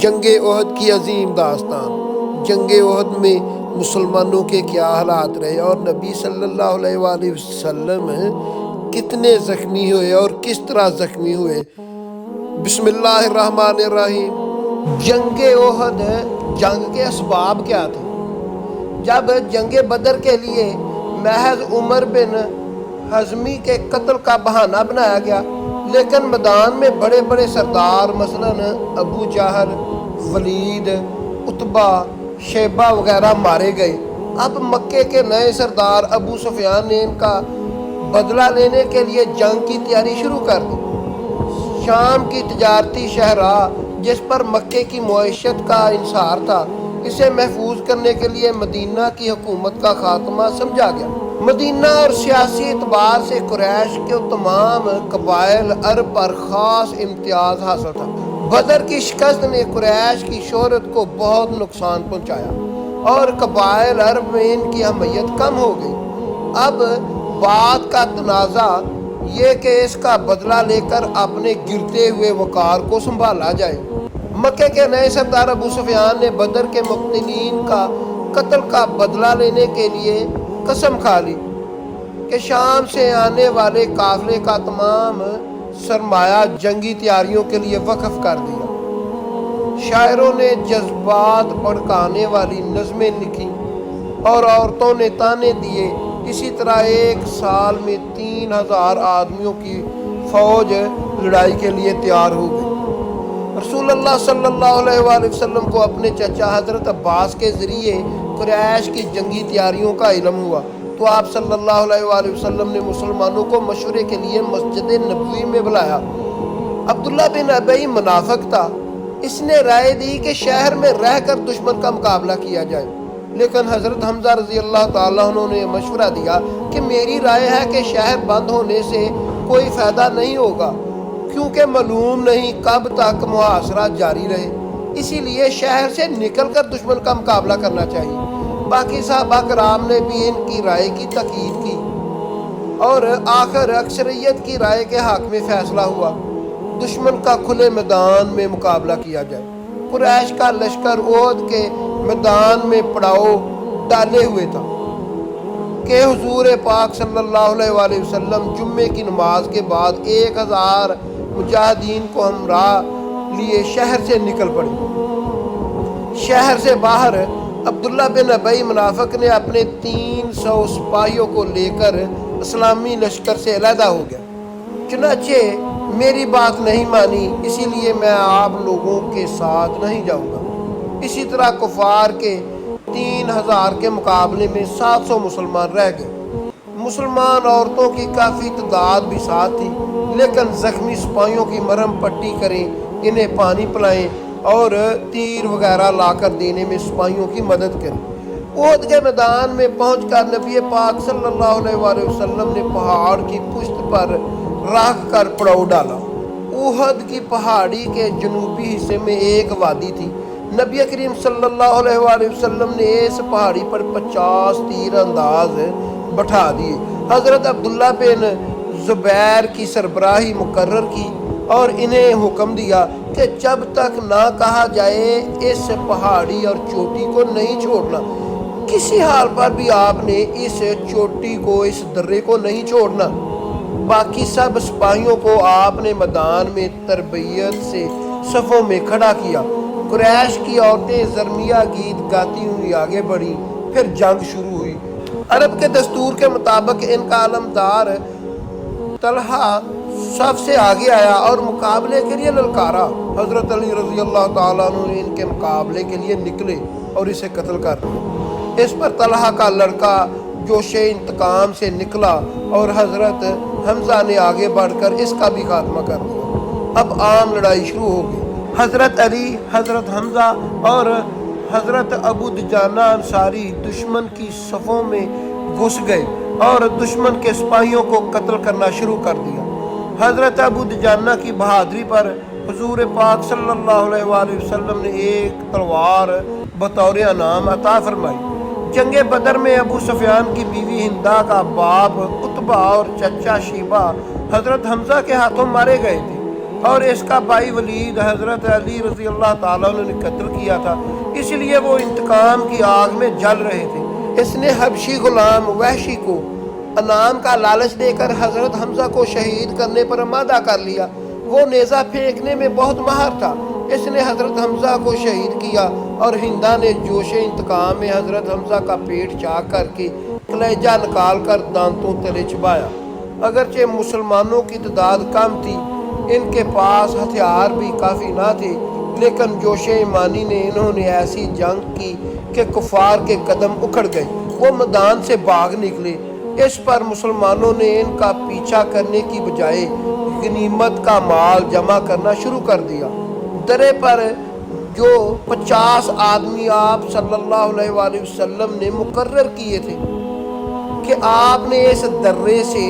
جنگ احد کی عظیم داستان۔ جنگ احد میں مسلمانوں کے کیا حالات رہے اور نبی صلی اللہ علیہ وآلہ وسلم کتنے زخمی ہوئے اور کس طرح زخمی ہوئے۔ بسم اللہ الرحمن الرحیم۔ جنگ احد، جنگ کے اسباب کیا تھے؟ جب جنگ بدر کے لیے محض عمر بن حزمی کے قتل کا بہانہ بنایا گیا، لیکن میدان میں بڑے بڑے سردار مثلاً ابو جہل، ولید، عتبہ، شیبہ وغیرہ مارے گئے۔ اب مکے کے نئے سردار ابو سفیان نے ان کا بدلہ لینے کے لیے جنگ کی تیاری شروع کر دی۔ شام کی تجارتی شاہراہ جس پر مکے کی معیشت کا انحصار تھا، اسے محفوظ کرنے کے لیے مدینہ کی حکومت کا خاتمہ سمجھا گیا۔ مدینہ اور سیاسی اعتبار سے قریش کے تمام قبائل عرب پر خاص امتیاز حاصل تھا۔ بدر کی شکست نے قریش کی شہرت کو بہت نقصان پہنچایا اور قبائل عرب میں ان کی اہمیت کم ہو گئی۔ اب بات کا تنازع یہ کہ اس کا بدلہ لے کر اپنے گرتے ہوئے وقار کو سنبھالا جائے۔ مکے کے نئے سردار ابو سفیان نے بدر کے مقتولین کا قتل کا بدلہ لینے کے لیے قسم کھا لی کہ شام سے آنے والے قافلے کا تمام سرمایہ جنگی تیاریوں کے لیے وقف کر دیا۔ شاعروں نے جذبات بھڑکانے والی نظمیں لکھیں اور عورتوں نے تانے دیے۔ اسی طرح ایک سال میں 3000 آدمیوں کی فوج لڑائی کے لیے تیار ہو گئی۔ رسول اللہ صلی اللہ علیہ وآلہ وسلم کو اپنے چچا حضرت عباس کے ذریعے قریش کی جنگی تیاریوں کا علم ہوا، تو آپ صلی اللہ علیہ وآلہ وسلم نے مسلمانوں کو مشورے کے لیے مسجد نبوی میں بلایا۔ عبداللہ بن ابی منافق تھا۔ اس نے رائے دی کہ شہر میں رہ کر دشمن کا مقابلہ کیا جائے، لیکن حضرت حمزہ رضی اللہ تعالیٰ عنہ نے مشورہ دیا کہ میری رائے ہے کہ شہر بند ہونے سے کوئی فائدہ نہیں ہوگا، کیونکہ معلوم نہیں کب تک محاصرہ جاری رہے، اسی لیے شہر سے نکل کر دشمن کا مقابلہ کرنا چاہیے۔ باقی صحابہ کرام نے بھی ان کی رائے کی تائید کی اور آخر اکثریت کی رائے کے حق میں فیصلہ ہوا دشمن کا کھلے میدان میں مقابلہ کیا جائے۔ قریش کا لشکر احد کے میدان میں پڑاؤ ڈالے ہوئے تھا کہ حضور پاک صلی اللہ علیہ وآلہ وسلم جمعے کی نماز کے بعد 1000 مجاہدین کو ہمراہ لیے شہر سے نکل پڑے۔ شہر سے باہر عبداللہ بن ابی منافق نے اپنے 300 سپاہیوں کو لے کر اسلامی لشکر سے علیحدہ ہو گیا۔ چنانچہ میری بات نہیں مانی، اسی لیے میں آپ لوگوں کے ساتھ نہیں جاؤں گا۔ اسی طرح کفار کے 3000 کے مقابلے میں 700 مسلمان رہ گئے۔ مسلمان عورتوں کی کافی تعداد بھی ساتھ تھی، لیکن زخمی سپاہیوں کی مرہم پٹی کریں، انہیں پانی پلائیں اور تیر وغیرہ لا کر دینے میں سپاہیوں کی مدد کریں۔ احد کے میدان میں پہنچ کر نبی پاک صلی اللہ علیہ وآلہ وسلم نے پہاڑ کی پشت پر رکھ کر پڑاؤ ڈالا۔ احد کی پہاڑی کے جنوبی حصے میں ایک وادی تھی۔ نبی کریم صلی اللہ علیہ وآلہ وسلم نے اس پہاڑی پر 50 تیر انداز بٹھا دیے۔ حضرت عبداللہ بن زبیر کی سربراہی مقرر کی اور انہیں حکم دیا کہ جب تک نہ کہا جائے اس پہاڑی اور چوٹی کو نہیں چھوڑنا، کسی حال پر بھی آپ نے اس چوٹی کو، اس درے کو نہیں چھوڑنا۔ باقی سب سپاہیوں کو آپ نے میدان میں تربیت سے صفوں میں کھڑا کیا۔ قریش کی عورتیں زرمیہ گیت گاتی ہوئی آگے بڑھی، پھر جنگ شروع ہوئی۔ عرب کے دستور کے مطابق ان کا علمدار طلحہ سب سے آگے آیا اور مقابلے کے لیے للکارا۔ حضرت علی رضی اللہ تعالیٰ عنہ نے ان کے مقابلے کے لیے نکلے اور اسے قتل کر دیا۔ اس پر طلحہ کا لڑکا جوش انتقام سے نکلا اور حضرت حمزہ نے آگے بڑھ کر اس کا بھی خاتمہ کر دیا۔ اب عام لڑائی شروع ہو گئی۔ حضرت علی، حضرت حمزہ اور حضرت ابو دجانہ انصاری دشمن کی صفوں میں گھس گئے اور دشمن کے سپاہیوں کو قتل کرنا شروع کر دیا۔ حضرت ابو دجانہ کی بہادری پر حضور پاک صلی اللہ علیہ وآلہ وسلم نے ایک تلوار بطور انعام عطا فرمائی۔ جنگ بدر میں ابو سفیان کی بیوی ہندہ کا باپ عتبہ اور چچا شیبہ حضرت حمزہ کے ہاتھوں مارے گئے تھے۔ اور اس کا بھائی ولید حضرت علی رضی اللہ تعالیٰ عنہ نے قتل کیا تھا، اس لیے وہ انتقام کی آگ میں جل رہے تھے۔ اس نے حبشی غلام وحشی کو انعام کا لالچ دے کر حضرت حمزہ کو شہید کرنے پر آمادہ کر لیا۔ وہ نیزہ پھینکنے میں بہت ماہر تھا، اس نے حضرت حمزہ کو شہید کیا اور ہندا نے جوش انتقام میں حضرت حمزہ کا پیٹ چاک کر کے کلیجہ نکال کر دانتوں تلے چبایا۔ اگرچہ مسلمانوں کی تعداد کم تھی، ان کے پاس ہتھیار بھی کافی نہ تھے، لیکن جوش ایمانی نے انہوں نے ایسی جنگ کی کہ کفار کے قدم اکھڑ گئے، وہ میدان سے بھاگ نکلے۔ اس پر مسلمانوں نے ان کا پیچھا کرنے کی بجائے غنیمت کا مال جمع کرنا شروع کر دیا۔ درے پر جو 50 آدمی آپ صلی اللہ علیہ وآلہ وسلم نے مقرر کیے تھے کہ آپ نے اس درے سے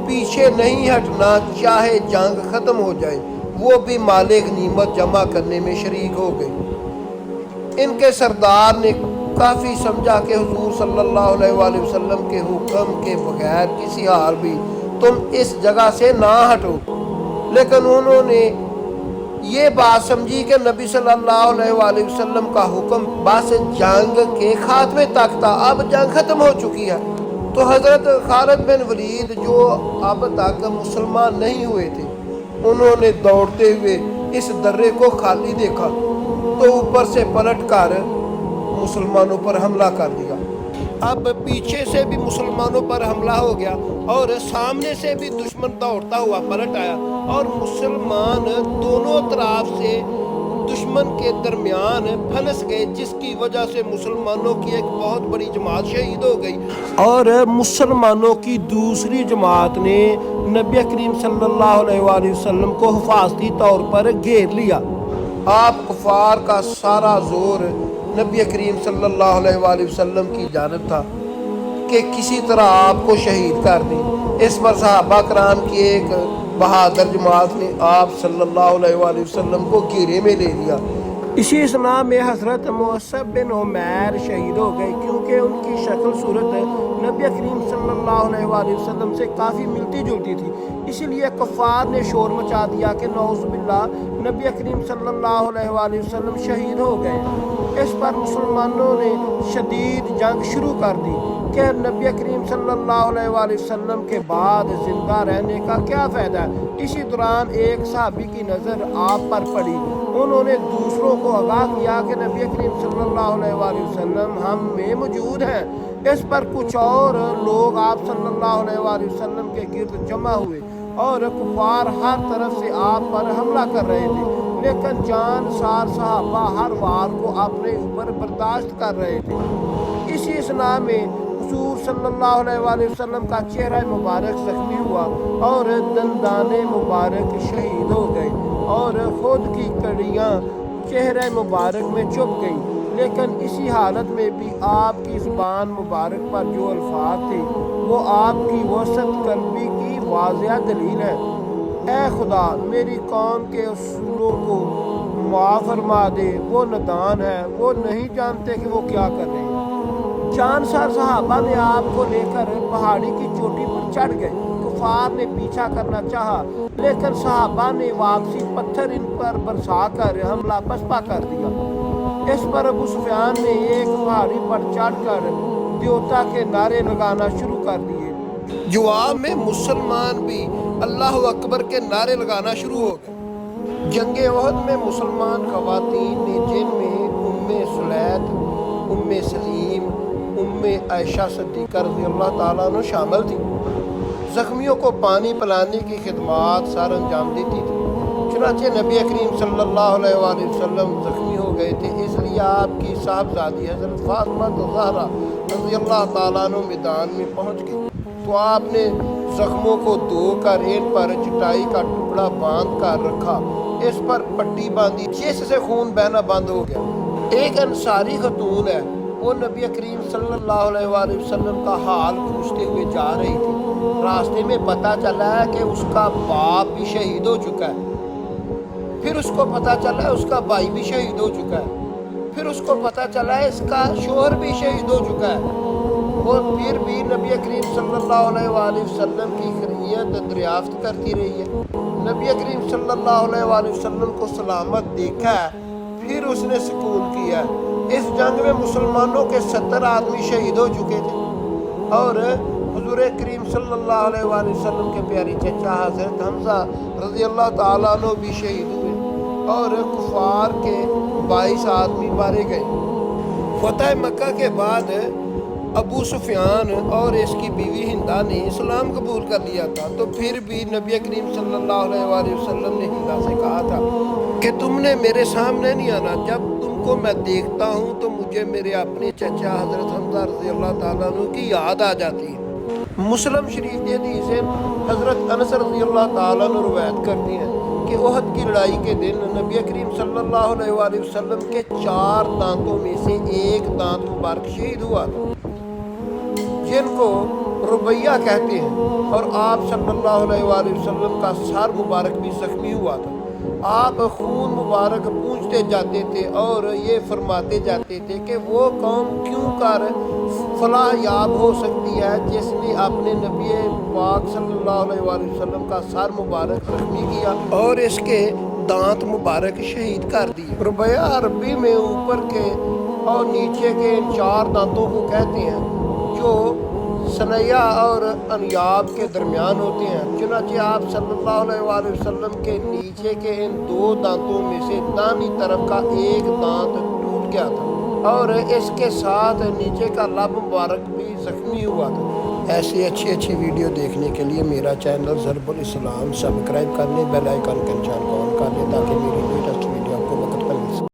پیچھے نہیں ہٹنا چاہے جنگ ختم ہو جائے، وہ بھی مال غنیمت جمع کرنے میں شریک ہو گئے۔ ان کے سردار نے کافی سمجھا کہ حضور صلی اللہ علیہ وآلہ وسلم کے حکم کے بغیر کسی حال بھی تم اس جگہ سے نہ ہٹو، لیکن انہوں نے یہ بات سمجھی کہ نبی صلی اللہ علیہ وآلہ وسلم کا حکم بس جنگ کے خاتمے تک تھا، اب جنگ ختم ہو چکی ہے۔ تو حضرت خالد بن ولید جو اب تک مسلمان نہیں ہوئے تھے، انہوں نے دوڑتے ہوئے اس درے کو خالی دیکھا تو اوپر سے پلٹ کر مسلمانوں پر حملہ کر دیا۔ اب پیچھے سے بھی مسلمانوں پر حملہ ہو گیا اور سامنے سے بھی دشمن دوڑتا ہوا پلٹ آیا، اور مسلمان دونوں طرف سے دشمن کے درمیان پھنس گئے، جس کی وجہ سے مسلمانوں کی ایک بہت بڑی جماعت شہید ہو گئی، اور مسلمانوں کی دوسری جماعت نے نبی کریم صلی اللہ علیہ وآلہ وسلم کو حفاظتی طور پر گھیر لیا۔ آپ کفار کا سارا زور نبی کریم صلی اللہ علیہ وآلہ وسلم کی جانب تھا کہ کسی طرح آپ کو شہید کر دیں۔ اس پر صحابہ کرام کی ایک بہادر جماعت نے آپ صلی اللہ علیہ وآلہ وسلم کو گھیرے میں لے لیا۔ اسی اثناء میں حضرت مصعب بن عمیر شہید ہو گئے، کیونکہ ان کی شکل صورت نبی کریم صلی اللہ علیہ وآلہ وسلم سے کافی ملتی جلتی تھی، اسی لیے کفار نے شور مچا دیا کہ نعوذ باللہ نبی کریم صلی اللہ علیہ وآلہ وسلم شہید ہو گئے۔ اس پر مسلمانوں نے شدید جنگ شروع کر دی کہ نبی کریم صلی اللہ علیہ وآلہ وسلم کے بعد زندہ رہنے کا کیا فائدہ ہے۔ اسی دوران ایک صحابی کی نظر آپ پر پڑی، انہوں نے دوسروں کو آگاہ کیا کہ نبی کریم صلی اللہ علیہ وآلہ وسلم ہم میں موجود ہیں۔ اس پر کچھ اور لوگ آپ صلی اللہ علیہ وآلہ وسلم کے گرد جمع ہوئے اور کفار ہر طرف سے آپ پر حملہ کر رہے تھے، لیکن جان سار صحابہ ہر وار کو اپنے اوپر برداشت کر رہے تھے۔ اسی اثناء میں حضور صلی اللہ علیہ وآلہ وسلم کا چہرہ مبارک زخمی ہوا اور دندان مبارک شہید ہو گئے، اور خود کی کڑیاں چہرہ مبارک میں چپ گئیں، لیکن اسی حالت میں بھی آپ کی زبان مبارک پر جو الفاظ تھے وہ آپ کی وسعت قلبی کی واضح دلیل ہے۔ اے خدا، میری قوم کے اصولوں کو معاف فرما دے، وہ نادان ہے، وہ نہیں جانتے کہ وہ کیا کر رہے ہیں۔ چاند سار صحابہ نے آپ کو لے کر پہاڑی کی چوٹی پر چڑھ گئے۔ کفار نے پیچھا کرنا چاہا، لیکن صحابہ نے واپسی پتھر ان پر برسا کر حملہ پسپا کر دیا۔ اس پر ابو سفیان نے ایک پہاڑی پر چڑھ کر دیوتا کے نعرے لگانا شروع کر دیے۔ جواب میں مسلمان بھی اللہ اکبر کے نعرے لگانا شروع ہو گئے۔ جنگ احد میں مسلمان خواتین نے، جن میں ام سلیت، ام سلیم، ام عائشہ صدیقہ رضی اللہ تعالیٰ عنہ شامل تھی، زخمیوں کو پانی پلانے کی خدمات سر انجام دیتی تھی۔ چنانچہ نبی کریم صلی اللہ علیہ وآلہ وسلم زخمی ہو گئے تھے، اس لیے آپ کی صاحبزادی حضرت فاطمہ زہرا رضی اللہ تعالیٰ عنہ میدان میں پہنچ گئی، تو آپ نے زخموں کو دھو کر ان پر چٹائی کا ٹکڑا باندھ کر رکھا، اس پر پٹی باندھی جس سے خون بہنا بند ہو گیا۔ ایک انصاری خاتون ہے، وہ نبی کریم صلی اللہ علیہ وآلہ وسلم کا حال پوچھتے ہوئے جا رہی تھی۔ راستے میں پتہ چلا ہے کہ اس کا باپ بھی شہید ہو چکا ہے، پھر اس کو پتہ چلا ہے اس کا بھائی بھی شہید ہو چکا ہے، پھر اس کو پتہ چلا ہے اس کا شوہر بھی شہید ہو چکا ہے۔ وہ پھر بھی نبی کریم صلی اللہ علیہ وسلم کی خیریت دریافت کرتی رہی ہے۔ نبی کریم صلی اللہ علیہ وسلم کو سلامت دیکھا ہے، پھر اس نے سکون کیا۔ اس جنگ میں مسلمانوں کے 70 آدمی شہید ہو چکے تھے، اور حضور کریم صلی اللہ علیہ وسلم کے پیاری چچا حضرت حمزہ رضی اللہ تعالیٰ عنہ بھی شہید ہوئے، اور کفار کے 22 آدمی مارے گئے۔ فتح مکہ کے بعد ابو سفیان اور اس کی بیوی ہندہ نے اسلام قبول کر لیا تھا، تو پھر بھی نبی کریم صلی اللہ علیہ وسلم نے ہندہ سے کہا تھا کہ تم نے میرے سامنے نہیں آنا، جب تم کو میں دیکھتا ہوں تو مجھے میرے اپنے چچا حضرت حمزہ رضی اللہ تعالیٰ عنہ کی یاد آ جاتی ہے۔ مسلم شریف کی حدیث حضرت انس رضی اللہ تعالیٰ عنہ روایت کرتی ہیں کہ احد کی لڑائی کے دن نبی کریم صلی اللہ علیہ وسلم کے 4 دانتوں میں سے ایک دانت مبارک شہید ہوا تھا، جن کو ربیہ کہتے ہیں، اور آپ صلی اللہ علیہ وسلم کا سر مبارک بھی زخمی ہوا تھا۔ آپ خون مبارک پوچھتے جاتے تھے اور یہ فرماتے جاتے تھے کہ وہ قوم کیوں کر فلاح یاب ہو سکتی ہے جس نے اپنے نبی پاک صلی اللہ علیہ وسلم کا سر مبارک زخمی کیا اور اس کے دانت مبارک شہید کر دیے۔ ربیہ عربی میں اوپر کے اور نیچے کے ان 4 دانتوں کو کہتے ہیں جو ثنیہ اور انیاب کے درمیان ہوتے ہیں۔ چنانچہ آپ صلی اللہ علیہ وسلم کے نیچے کے ان 2 دانتوں میں سے دائیں طرف کا ایک دانت ٹوٹ گیا تھا، اور اس کے ساتھ نیچے کا لب مبارک بھی زخمی ہوا تھا۔ ایسی اچھی ویڈیو دیکھنے کے لیے میرا چینل ضرب الاسلام سبسکرائب کر لیں، بیل آئیکن کا نشان آن کر لیں تاکہ میری